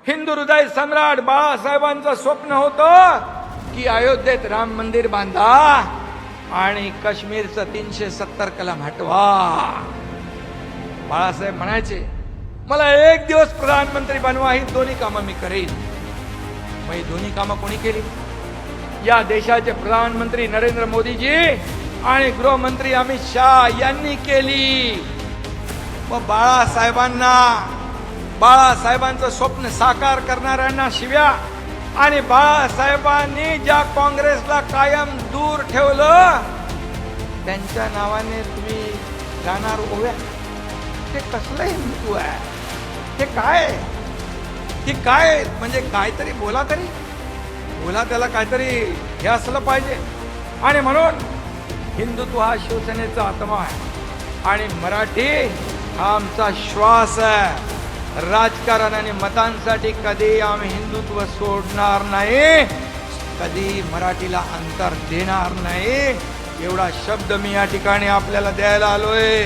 हिंदू हृदय सम्राट बाळासाहेबांचं स्वप्न होतं की अयोध्येत राम मंदिर बांधा आणि काश्मीरचं 370 कलम हटवा. बाळासाहेब म्हणायचे मला एक दिवस प्रधानमंत्री बनवा, ही दोन्ही कामं मी करेन. मग ही दोन्ही कामं कोणी केली? या देशाचे प्रधानमंत्री नरेंद्र मोदीजी आणि गृहमंत्री अमित शाह यांनी केली. मग बाळासाहेबांचं स्वप्न साकार करणाऱ्यांना शिव्या आणि बाळासाहेबांनी ज्या काँग्रेसला कायम दूर ठेवलं त्यांच्या नावाने तुम्ही जाणार ओव्या. हे कसलं हिंदुत्व आहे? हे काय म्हणजे काहीतरी बोला, त्याला काहीतरी हे असलं पाहिजे. आणि म्हणून हिंदुत्व हा शिवसेनेचा आत्मा आहे आणि मराठी हा आमचा श्वास आहे. राजकारण आणि मतांसाठी कधी आम्ही हिंदुत्व सोडणार नाही, कधी मराठीला अंतर देणार नाही. एवढा शब्द मी या ठिकाणी आपल्याला द्यायला आलोय.